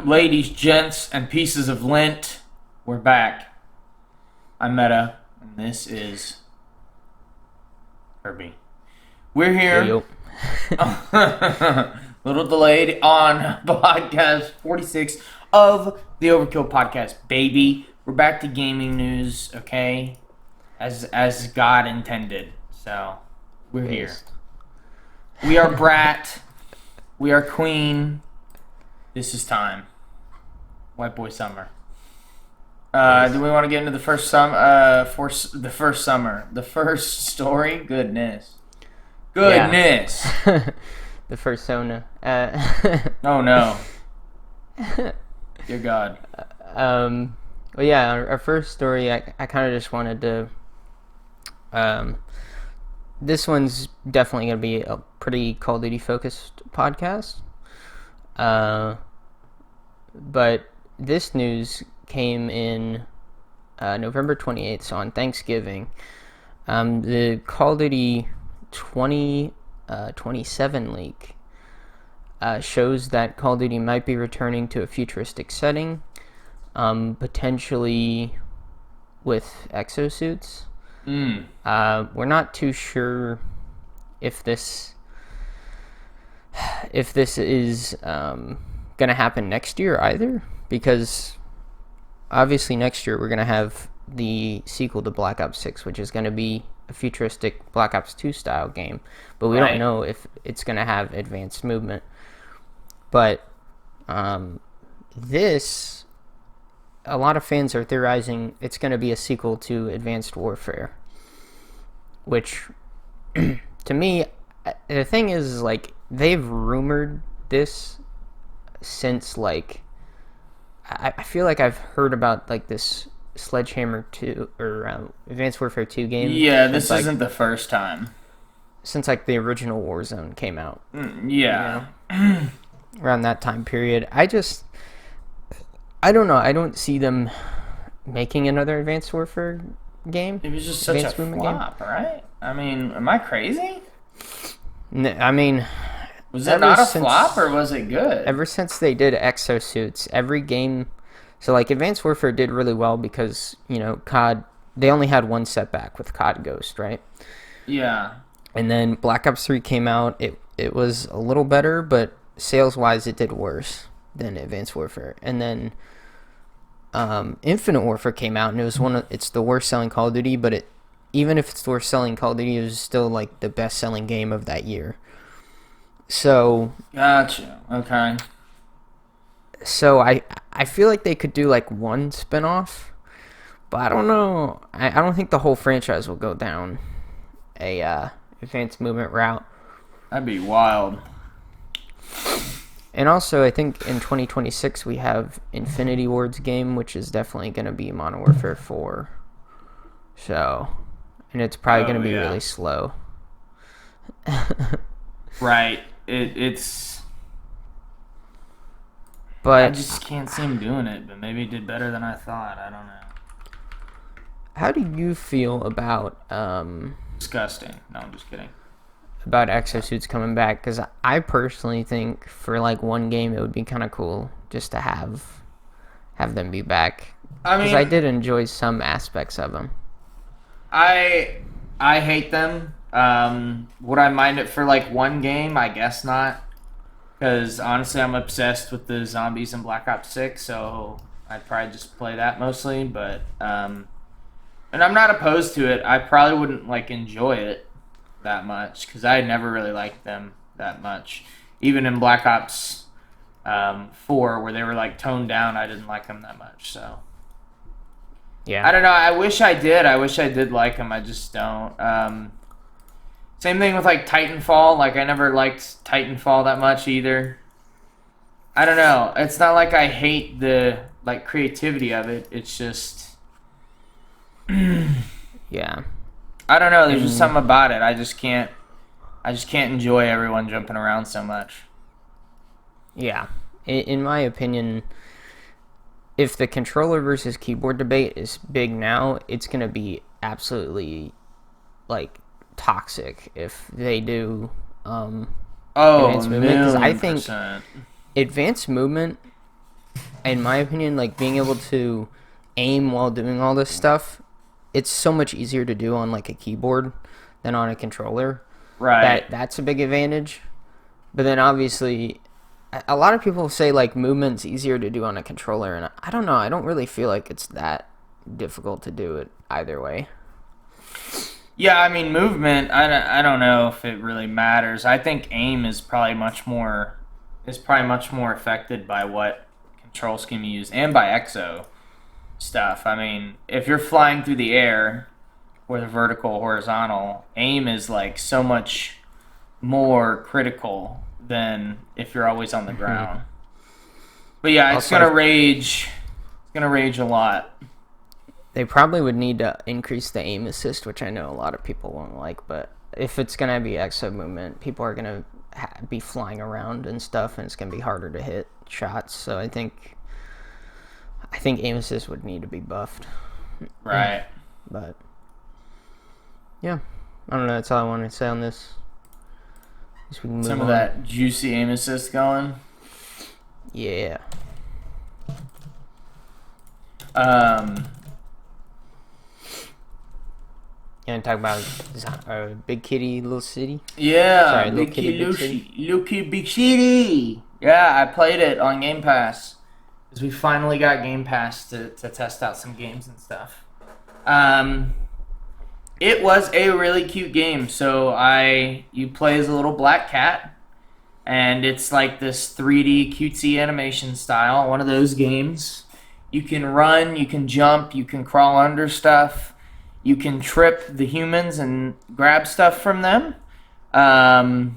Ladies, gents, and pieces of lint, we're back. I'm Meta, and this is Kirby. We're here, little delayed on podcast 46 of the Overkill Podcast, baby. We're back to gaming news, okay? As God intended. So, we're here. We are Brat. We are Queen. This is time. White Boy Summer. Do we want to get into the first the first story? Goodness. The first Sona. Oh no. Dear God. Well, yeah, our first story, I kind of just wanted to... this one's definitely going to be a pretty Call of Duty focused podcast. But this news came in November 28th, so on Thanksgiving. The Call of Duty 2027 leak shows that Call of Duty might be returning to a futuristic setting, potentially with exosuits. We're not too sure if this is going to happen next year either, because obviously next year we're going to have the sequel to Black Ops 6, which is going to be a futuristic Black Ops 2 style game, but we don't know if it's going to have advanced movement. But this, a lot of fans are theorizing it's going to be a sequel to Advanced Warfare, which to me, the thing is, like, they've rumored this since, like, I feel like I've heard about, like, this Sledgehammer 2 or Advanced Warfare 2 game. Yeah, this isn't the first time. Since, like, the original Warzone came out. Yeah. You know? Around that time period. I don't know. I don't see them making another Advanced Warfare game. It was just such a flop, right? I mean, am I crazy? I mean... Was it not a flop, or was it good? Ever since they did exosuits, every game... So, like, Advanced Warfare did really well because, you know, COD... They only had one setback with COD Ghost, right? Yeah. And then Black Ops 3 came out. It was a little better, but sales-wise, it did worse than Advanced Warfare. And then Infinite Warfare came out, and it's the worst-selling Call of Duty, but even if it's the worst-selling Call of Duty, it was still, like, the best-selling game of that year. So... Gotcha. Okay. So I feel like they could do, like, one spinoff, but I don't know. I don't think the whole franchise will go down a advanced movement route. That'd be wild. And also, I think in 2026 we have Infinity Ward's game, which is definitely going to be Modern Warfare 4. So, and it's probably going to be really slow. Right. It's... But I just can't see him doing it, but maybe he did better than I thought. I don't know. How do you feel about... Disgusting. No, I'm just kidding. About exosuits coming back, because I personally think for, like, one game it would be kind of cool just to have them be back. I mean, because I did enjoy some aspects of them. I hate them. Would I mind it for, like, one game? I guess not. Because, honestly, I'm obsessed with the zombies in Black Ops 6, so I'd probably just play that mostly. But, and I'm not opposed to it. I probably wouldn't, like, enjoy it that much, because I never really liked them that much. Even in Black Ops 4, where they were, like, toned down, I didn't like them that much, so... Yeah. I don't know. I wish I did. I wish I did like them. I just don't. Same thing with, like, Titanfall. Like, I never liked Titanfall that much either. I don't know. It's not like I hate the, like, creativity of it. It's just... Yeah. I don't know. There's just something about it. I just can't enjoy everyone jumping around so much. Yeah. In my opinion, if the controller versus keyboard debate is big now, it's going to be absolutely, like, toxic if they do advanced movement. Because I think advanced movement in my opinion, like being able to aim while doing all this stuff, it's so much easier to do on like a keyboard than on a controller. Right. That's a big advantage. But then obviously, a lot of people say like movement's easier to do on a controller, and I don't know. I don't really feel like it's that difficult to do it either way. Yeah, I mean, movement, I don't know if it really matters. I think aim is probably much more affected by what control scheme you use and by exo stuff. I mean, if you're flying through the air, whether vertical or horizontal, aim is like so much more critical than if you're always on the ground. But yeah, it's gonna rage. It's gonna rage a lot. They probably would need to increase the aim assist, which I know a lot of people won't like. But if it's gonna be exo movement, people are gonna be flying around and stuff, and it's gonna be harder to hit shots. So I think aim assist would need to be buffed. Right. But yeah, I don't know. That's all I wanted to say on this. Some of that juicy aim assist going. Yeah. You want to talk about Big Kitty, Little City? Yeah. Sorry, Little Kitty, Big City. Yeah, I played it on Game Pass. Because we finally got Game Pass to test out some games and stuff. It was a really cute game. So you play as a little black cat, and it's like this 3D cutesy animation style, one of those games. You can run, you can jump, you can crawl under stuff, you can trip the humans and grab stuff from them. And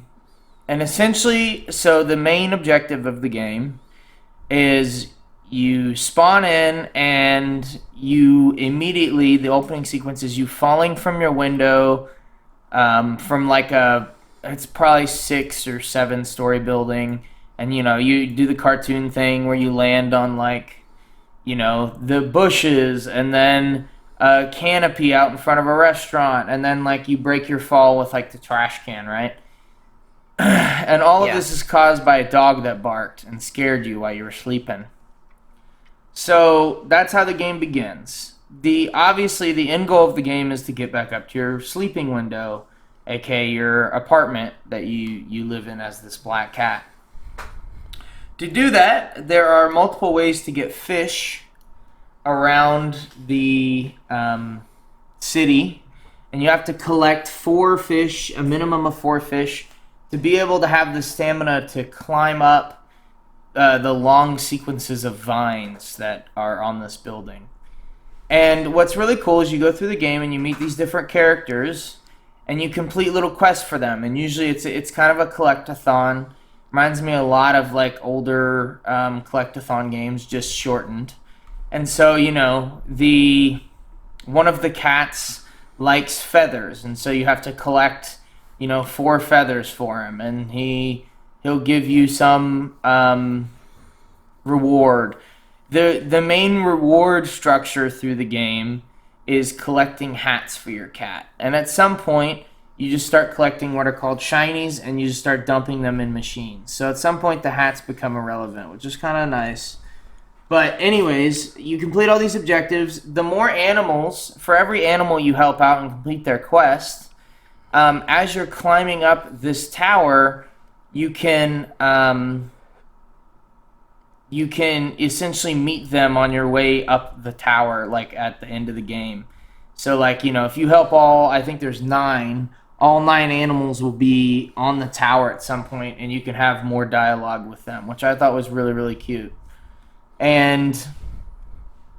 essentially, so the main objective of the game is you spawn in and you immediately, the opening sequence is you falling from your window from like it's probably 6 or 7 story building, and you do the cartoon thing where you land on like the bushes, and then a canopy out in front of a restaurant, and then like you break your fall with like the trash can, right? And all of this is caused by a dog that barked and scared you while you were sleeping. So that's how the game begins. Obviously the end goal of the game is to get back up to your sleeping window, aka your apartment that you live in as this black cat. To do that, there are multiple ways to get fish around the city, and you have to collect 4 fish, a minimum of 4 fish, to be able to have the stamina to climb up the long sequences of vines that are on this building. And what's really cool is you go through the game and you meet these different characters, and you complete little quests for them. And usually it's kind of a collect-a-thon. Reminds me a lot of like older collect-a-thon games, just shortened. And so, one of the cats likes feathers, and so you have to collect, 4 feathers for him, and he'll give you some reward. The main reward structure through the game is collecting hats for your cat. And at some point, you just start collecting what are called shinies, and you just start dumping them in machines. So at some point, the hats become irrelevant, which is kind of nice. But anyways, you complete all these objectives. The more animals, for every animal you help out and complete their quest, as you're climbing up this tower, you can essentially meet them on your way up the tower, like at the end of the game. So like, if you help I think there's 9, all 9 animals will be on the tower at some point, and you can have more dialogue with them, which I thought was really, really cute. And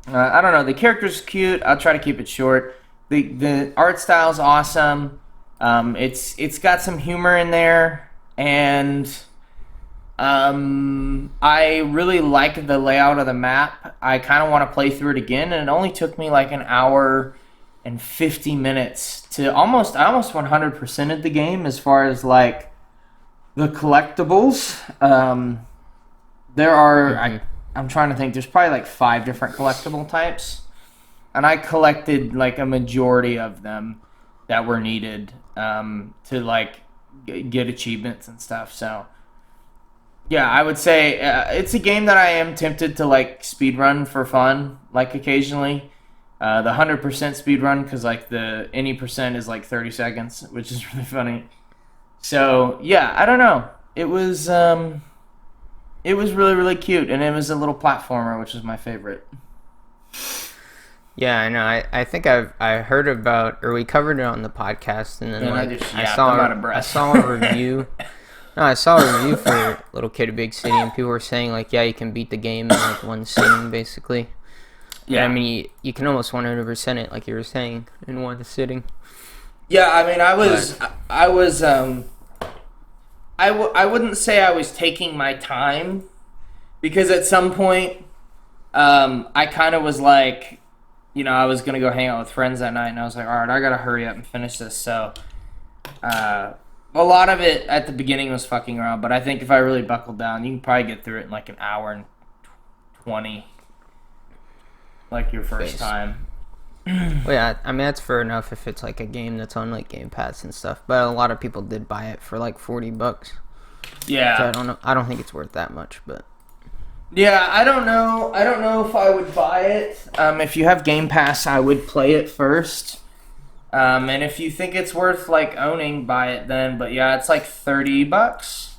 I don't know, the character's cute. I'll try to keep it short. The art style's awesome. It's got some humor in there, and I really like the layout of the map. I kind of want to play through it again, and it only took me like an hour and 50 minutes to I almost 100%ed the game as far as like the collectibles. There are I'm trying to think. There's probably like 5 different collectible types, and I collected like a majority of them that were needed to like get achievements and stuff. So Yeah, I would say it's a game that I am tempted to like speedrun for fun, like occasionally. The 100% speedrun, because like the any percent is like 30 seconds, which is really funny. So yeah, I don't know. It was really really cute, and it was a little platformer, which is my favorite. Yeah, I know. I think I heard about, or we covered it on the podcast, and then And like I'm out of I breath. saw a review. No, I saw a review for Little Kid, A Big City, and people were saying like, yeah, you can beat the game in like one sitting, basically. Yeah, And, I mean, you can almost 100% it, like you were saying, in one sitting. yeah. I mean, I wouldn't say I was taking my time, because at some point, I kind of was like, I was gonna go hang out with friends that night, and I was like, all right, I gotta hurry up and finish this. So, a lot of it at the beginning was fucking around, but I think if I really buckled down, you can probably get through it in like an hour and 20, like your first time. Well, yeah, I mean, that's fair enough if it's like a game that's on like Game Pass and stuff. But a lot of people did buy it for like $40. Yeah. So I don't know. I don't think it's worth that much, but Yeah, I don't know. I don't know if I would buy it. If you have Game Pass, I would play it first. And if you think it's worth like owning, buy it then. But yeah, it's like $30.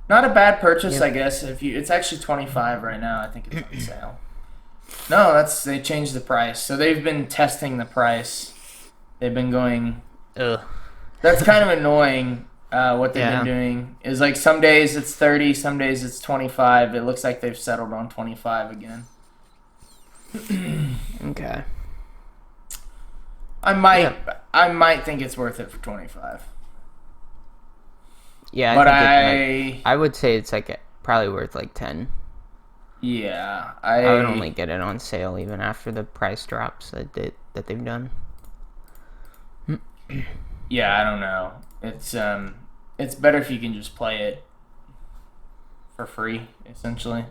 Not a bad purchase, Yep. I guess. It's actually 25 right now. I think it's on sale. No, they changed the price. So they've been testing the price. They've been going. ugh. That's kind of annoying. What they've Yeah. been doing is like some days it's 30, some days it's 25. It looks like they've settled on 25 again. Okay. I might think it's worth it for 25. Yeah, But I would say it's like probably worth like 10. Yeah, I would only get it on sale even after the price drops that they've done. Yeah, I don't know. It's better if you can just play it for free, essentially,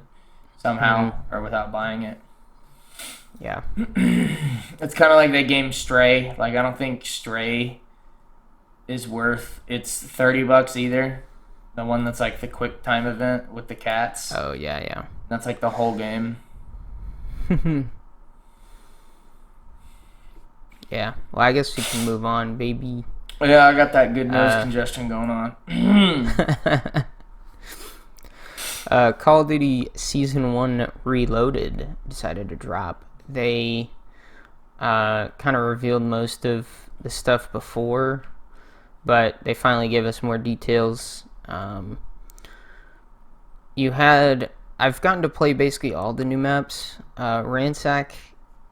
somehow, or without buying it. Yeah. It's kind of like that game Stray. Like, I don't think Stray is worth it's $30 either. The one that's like the quick time event with the cats. Oh yeah, That's like the whole game. yeah. Yeah. Well, I guess we can move on, baby. Yeah, I got that good nose congestion going on. Call of Duty Season 1 Reloaded decided to drop. They kind of revealed most of the stuff before, but they finally gave us more details. I've gotten to play basically all the new maps. Ransack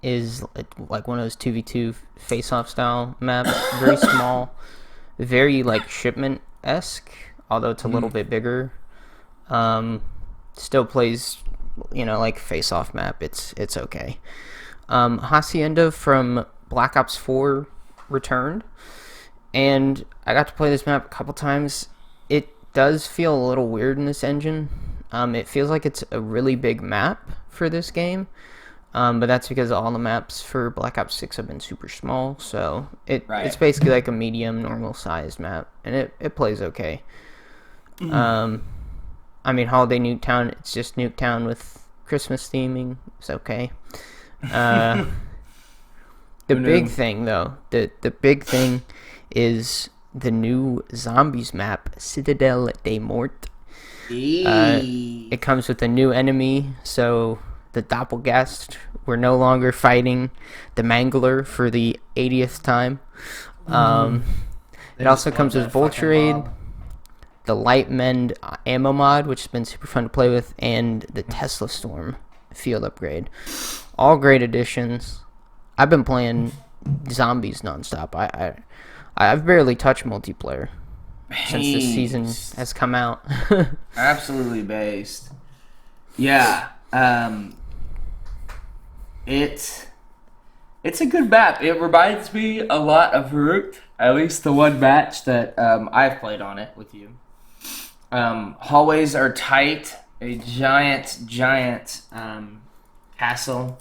is like one of those 2v2 face-off style maps. Very small, very like shipment-esque, although it's a little bit bigger. Still plays, like face-off map. It's okay. Hacienda from Black Ops 4 returned, and I got to play this map a couple times. It does feel a little weird in this engine. It feels like it's a really big map for this game, but that's because all the maps for Black Ops 6 have been super small, so it's basically like a medium, normal-sized map, and it plays okay. I mean, Holiday Nuketown, it's just Nuketown with Christmas theming. It's okay. The big thing, though, the big thing is the new Zombies map, Citadel des Morts. It comes with a new enemy, so the Doppelgast. We're no longer fighting the Mangler for the 80th time. It also comes with Vulture Aid, the Light Mend ammo mod, which has been super fun to play with, and the Tesla Storm field upgrade. All great additions. I've been playing Zombies nonstop. I've barely touched multiplayer since this season has come out. Absolutely based. Yeah. It's a good map. It reminds me a lot of Root, at least the one match that I've played on it with you. Hallways are tight. A giant castle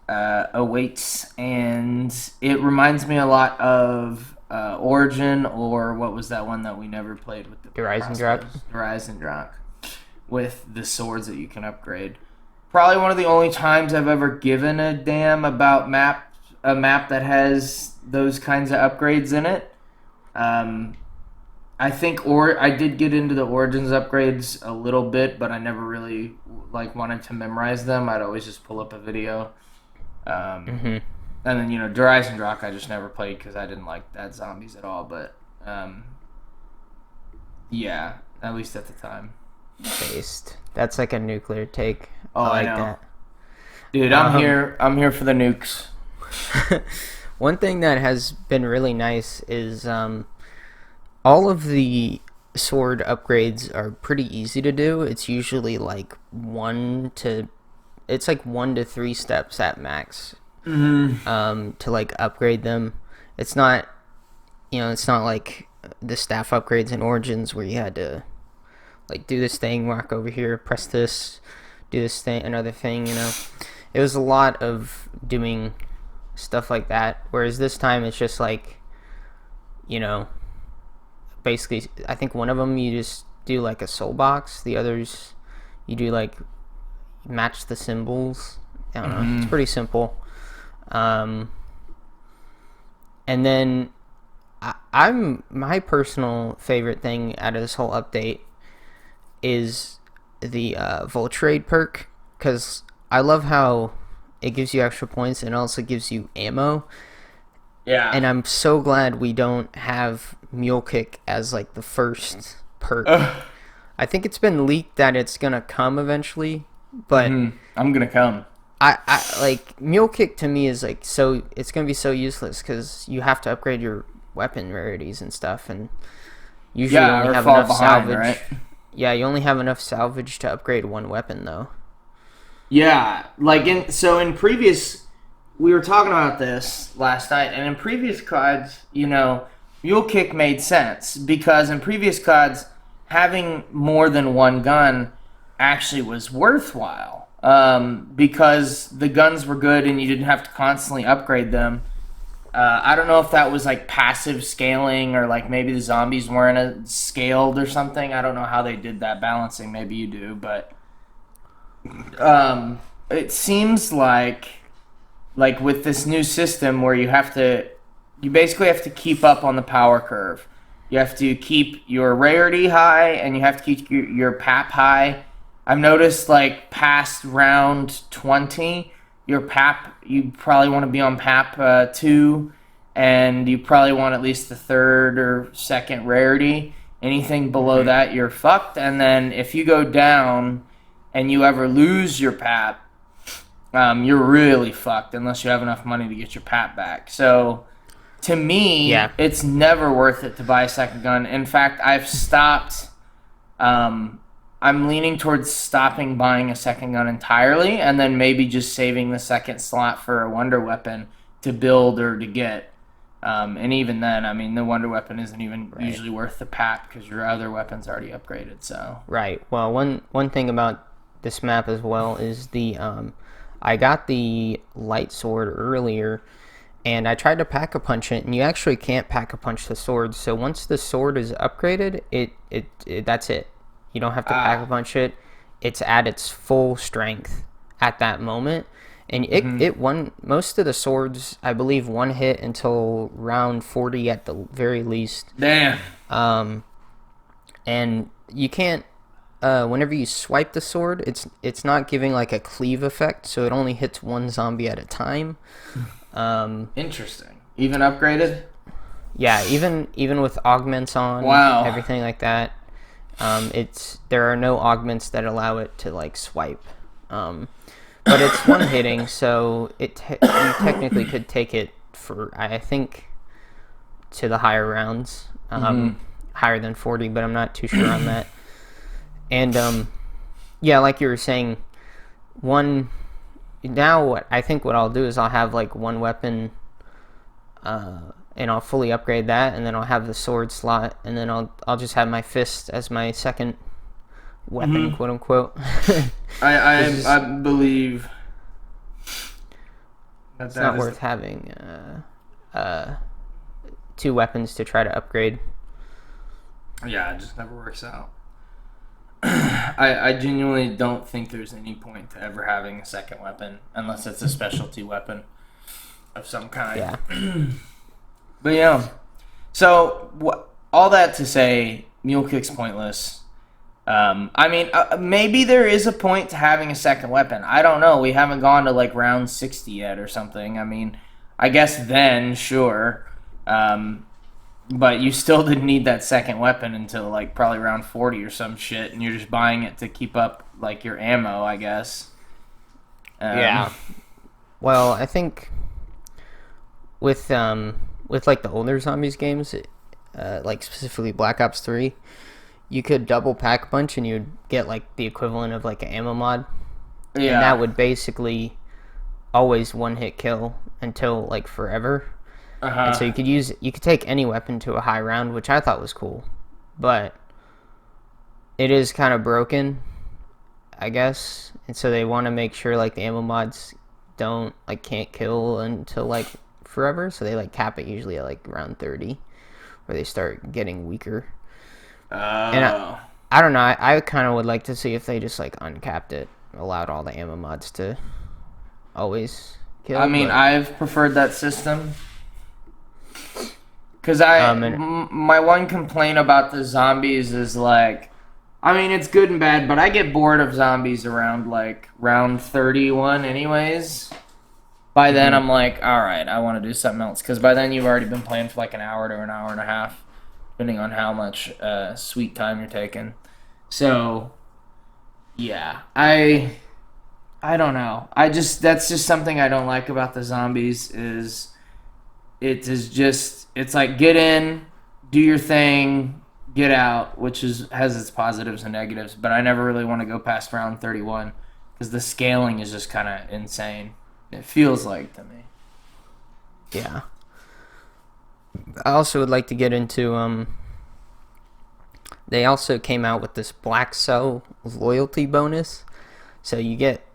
awaits, and it reminds me a lot of Origin, or what was that one that we never played with the Horizon Drunk, with the swords that you can upgrade. Probably one of the only times I've ever given a damn about a map that has those kinds of upgrades in it. I think I did get into the Origins upgrades a little bit, but I never really wanted to memorize them. I'd always just pull up a video. And then Horizon Rock I just never played because I didn't like that zombies at all. But yeah, at least at the time. Based. That's like a nuclear take. Oh, I know. That. Dude, I'm here. I'm here for the nukes. One thing that has been really nice is all of the sword upgrades are pretty easy to do. It's usually like 1 to 3 steps at max. To like upgrade them. It's not like the staff upgrades in Origins where you had to like do this thing, walk over here, press this, do this thing, another thing. It was a lot of doing stuff like that. Whereas this time it's just like, basically, I think one of them you just do like a soul box. The others you do like match the symbols. I don't know. It's pretty simple. And then my personal favorite thing out of this whole update is the Vulturade perk, because I love how it gives you extra points and also gives you ammo. Yeah. And I'm so glad we don't have Mule Kick as like the first perk. I think it's been leaked that it's gonna come eventually, but I'm gonna come. I like Mule Kick to me is like it's gonna be so useless because you have to upgrade your weapon rarities and stuff, and usually you only have enough salvage. Right? Yeah, you only have enough salvage to upgrade one weapon though. Yeah, in previous. We were talking about this last night, and in previous CODs, Mule Kick made sense, because in previous CODs, having more than one gun actually was worthwhile, because the guns were good and you didn't have to constantly upgrade them. I don't know if that was like passive scaling, or like maybe the zombies weren't scaled or something. I don't know how they did that balancing. Maybe you do, but it seems like with this new system where you basically have to keep up on the power curve. You have to keep your rarity high, and you have to keep your PAP high. I've noticed past round 20, your PAP, you probably want to be on PAP 2, and you probably want at least the third or second rarity. Anything below that, you're fucked. And then if you go down and you ever lose your PAP, you're really fucked unless you have enough money to get your PAP back. So, to me, It's never worth it to buy a second gun. In fact, I've stopped. I'm leaning towards stopping buying a second gun entirely, and then maybe just saving the second slot for a wonder weapon to build or to get. And even then, I mean, the wonder weapon isn't even usually worth the PAP because your other weapon's already upgraded. So right. Well, one thing about this map as well is the I got the light sword earlier, and I tried to pack-a-punch it, and you actually can't pack-a-punch the sword. So once the sword is upgraded, it that's it. You don't have to pack-a-punch it. It's at its full strength at that moment. And it won most of the swords, I believe, one hit until round 40 at the very least. Damn. And you can't. Whenever you swipe the sword, it's not giving like a cleave effect, so it only hits one zombie at a time. Interesting. Even upgraded? Yeah, even with augments on, everything like that. There are no augments that allow it to like swipe. But it's one hitting, so you technically could take it for, I think, to the higher rounds, higher than 40, but I'm not too sure on that. And like you were saying, I think what I'll do is I'll have like one weapon, and I'll fully upgrade that, and then I'll have the sword slot, and then I'll just have my fist as my second weapon, quote unquote. I believe it's not worth having two weapons to try to upgrade. Yeah, it just never works out. I genuinely don't think there's any point to ever having a second weapon unless it's a specialty weapon of some kind. Yeah. But yeah. So all that to say, Mule Kick's pointless. I mean, maybe there is a point to having a second weapon. I don't know. We haven't gone to like round 60 yet or something. I mean, I guess then, sure. But you still didn't need that second weapon until like probably round 40 or some shit, and you're just buying it to keep up like your ammo, I guess. Yeah. Well, I think with like the older zombies games, like specifically Black Ops 3, you could double pack a bunch and you'd get like the equivalent of like an ammo mod. Yeah. And that would basically always one hit kill until like forever. And so you could take any weapon to a high round, which I thought was cool, but it is kind of broken, I guess. And so they want to make sure like the ammo mods can't kill until like forever. So they like cap it usually at like round 30, where they start getting weaker. And I don't know. I kind of would like to see if they just like uncapped it, allowed all the ammo mods to always kill. I mean, I've preferred that system. Because my one complaint about the zombies is like, I mean, it's good and bad, but I get bored of zombies around like round 31 anyways. By then I'm like, all right, I want to do something else. Because by then you've already been playing for like an hour to an hour and a half, depending on how much sweet time you're taking. So, yeah, I don't know. That's just something I don't like about the zombies is it's like get in, do your thing, get out, which has its positives and negatives, but I never really want to go past round 31 because the scaling is just kind of insane. It feels like to me. Yeah. I also would like to get into they also came out with this Black Cell loyalty bonus. So you get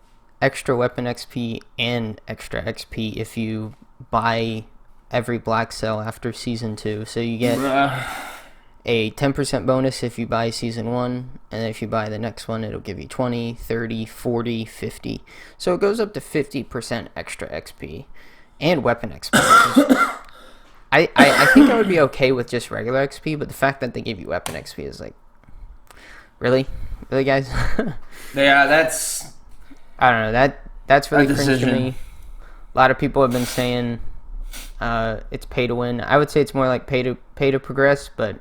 extra weapon XP and extra XP if you buy every Black Cell after Season 2. So you get a 10% bonus if you buy Season 1, and then if you buy the next one, it'll give you 20, 30, 40, 50. So it goes up to 50% extra XP and weapon XP. I think I would be okay with just regular XP, but the fact that they give you weapon XP is like, really? Really, guys? Yeah, that's... I don't know. That's really cringe to me. A lot of people have been saying it's pay to win. I would say it's more like pay to progress, but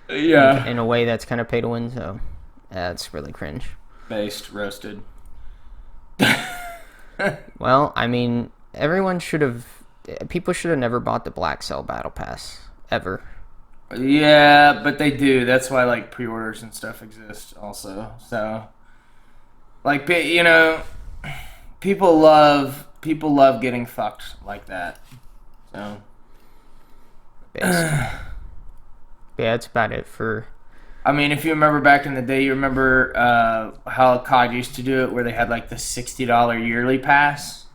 yeah, in a way that's kind of pay to win. So that's really cringe. Based roasted. Well, I mean, people should have never bought the Black Cell Battle Pass ever. Yeah, but they do. That's why like pre-orders and stuff exist also. So like, you know, people love getting fucked like that. So yeah, that's about it for... I mean, if you remember back in the day, you remember how COD used to do it, where they had like the $60 yearly pass.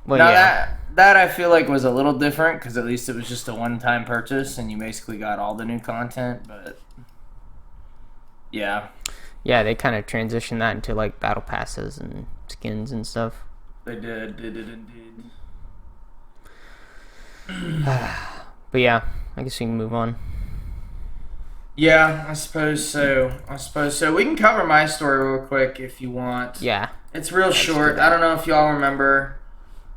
Well, now yeah, that I feel like was a little different because at least it was just a one-time purchase and you basically got all the new content. But yeah, they kind of transitioned that into like battle passes and skins and stuff. They did indeed. But yeah, I guess we can move on. Yeah, I suppose so. We can cover my story real quick if you want. Yeah. It's real short. I don't know if y'all remember.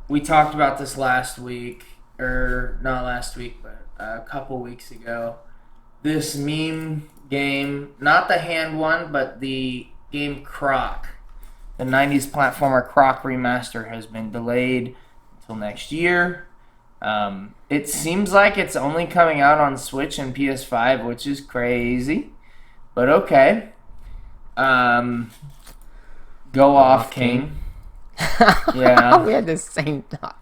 We talked about this last week. Or not last week, but a couple weeks ago. This meme game, not the hand one, but the game Croc. The 90s platformer Croc remaster has been delayed until next year. It seems like it's only coming out on Switch and PS5, which is crazy. But okay. Go off, King. Yeah. We had the same thought.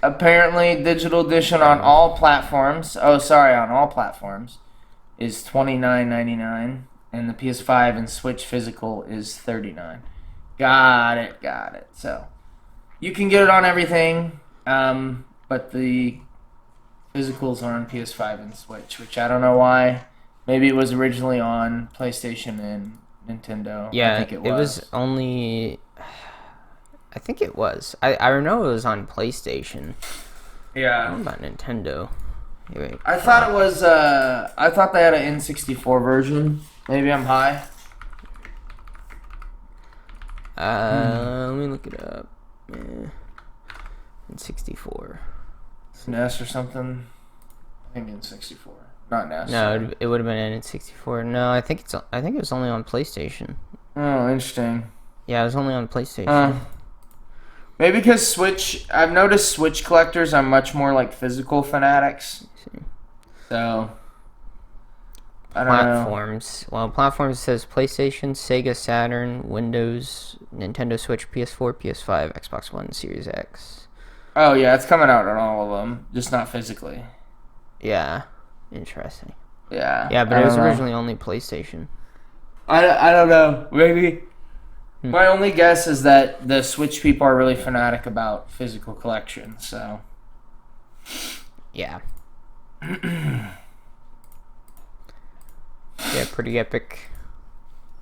Apparently, digital edition on all platforms. On all platforms is $29.99, and the PS5 and Switch physical is $39. Got it. So you can get it on everything. But the physicals are on PS5 and Switch, which I don't know why. Maybe it was originally on PlayStation and Nintendo. Yeah, I think it was only. I think it was. I know it was on PlayStation. Yeah. What about Nintendo? Wait, I thought it was. I thought they had an N64 version. Maybe I'm high. Let me look it up. N64. NES or something. I think N64, not NES. No, it would have been N64. No, I think it was only on PlayStation. Oh, interesting. Yeah, it was only on PlayStation. Maybe because Switch. I've noticed Switch collectors are much more like physical fanatics. So. I don't Platforms. know. Well, platforms says PlayStation, Sega, Saturn, Windows, Nintendo Switch, PS4, PS5, Xbox One, Series X. Oh yeah, it's coming out on all of them, just not physically. Yeah, interesting. Yeah. Yeah, but it was originally only PlayStation. I don't know. Maybe. My only guess is that the Switch people are really fanatic about physical collections. So. Yeah. Yeah, pretty epic.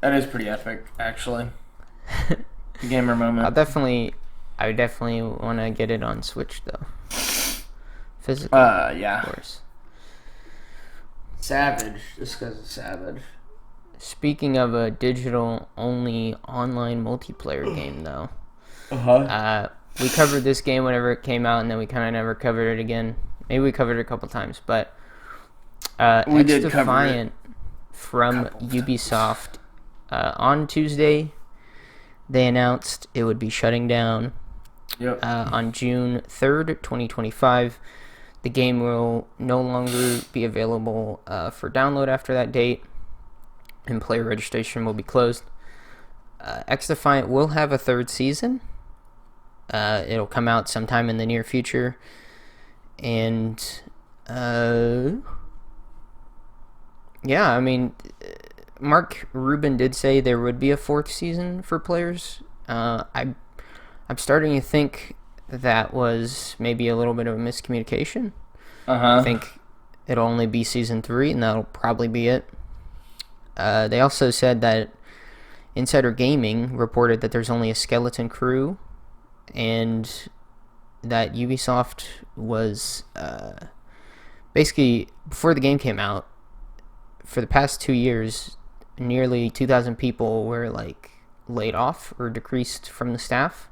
That is pretty epic, actually. Gamer moment. I definitely want to get it on Switch though. Physical. Yeah. Of course. Savage. Just because it's savage. Speaking of a digital-only online multiplayer game, though, we covered this game whenever it came out, and then we kind of never covered it again. Maybe we covered it a couple times, but we did cover XDefiant it from Ubisoft on Tuesday, they announced it would be shutting down on June 3rd, 2025. The game will no longer be available for download after that date, and player registration will be closed. XDefiant will have a third season. It'll come out sometime in the near future. And, yeah, I mean, Mark Rubin did say there would be a fourth season for players. I'm starting to think that was maybe a little bit of a miscommunication. I think it'll only be season 3, and that'll probably be it. They also said that Insider Gaming reported that there's only a skeleton crew, and that Ubisoft was basically, before the game came out, for the past 2 years, nearly 2,000 people were like laid off or decreased from the staff.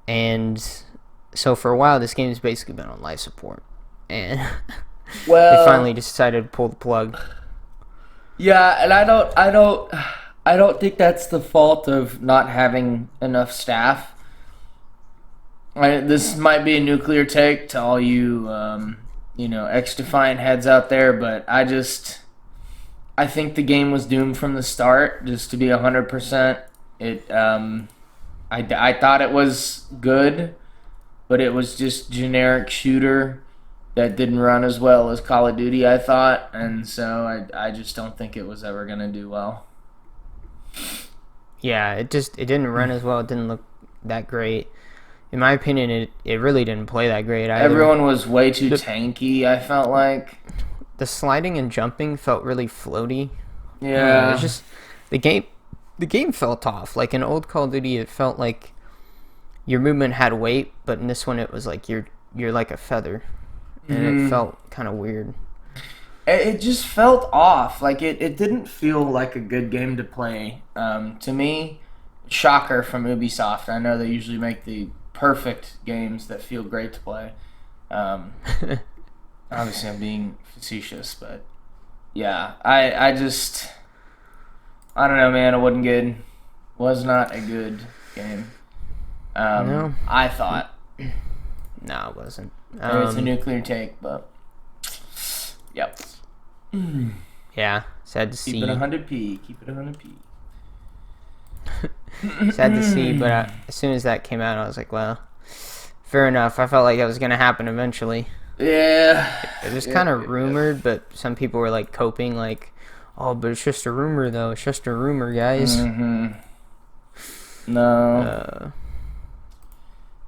And so for a while, this game's basically been on life support, and they finally decided to pull the plug. Yeah, and I don't think that's the fault of not having enough staff. This might be a nuclear take to all you, XDefiant heads out there, but I think the game was doomed from the start. Just to be 100%, I thought it was good, but it was just generic shooter that didn't run as well as Call of Duty, I thought, and so I just don't think it was ever gonna do well. Yeah, it didn't run as well. It didn't look that great. In my opinion, it really didn't play that great either. Everyone was way too tanky, I felt like. The sliding and jumping felt really floaty. Yeah. It was just the game felt off. Like in old Call of Duty, it felt like your movement had weight, but in this one it was like you're like a feather. And it felt kind of weird. It just felt off. Like, it didn't feel like a good game to play. To me, shocker from Ubisoft. I know they usually make the perfect games that feel great to play. Obviously, I'm being facetious, but yeah, I don't know, man. It wasn't good. Was not a good game. No. I thought. No, it wasn't. Maybe it's a nuclear take, but yep. Yeah, sad to see. Keep it 100p. Keep it 100p. Sad to see, but as soon as that came out, I was like, well, fair enough. I felt like that was going to happen eventually. Yeah. It was kind of rumored, but some people were like coping like, oh, but it's just a rumor, though. It's just a rumor, guys. No.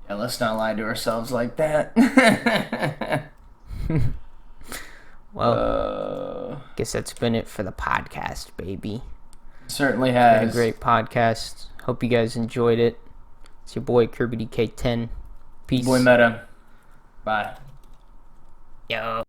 Yeah, let's not lie to ourselves like that. Well, guess that's been it for the podcast, baby. Certainly has. Been a great podcast. Hope you guys enjoyed it. It's your boy Kirby DK10. Peace. Boy Meta. Bye. Yo.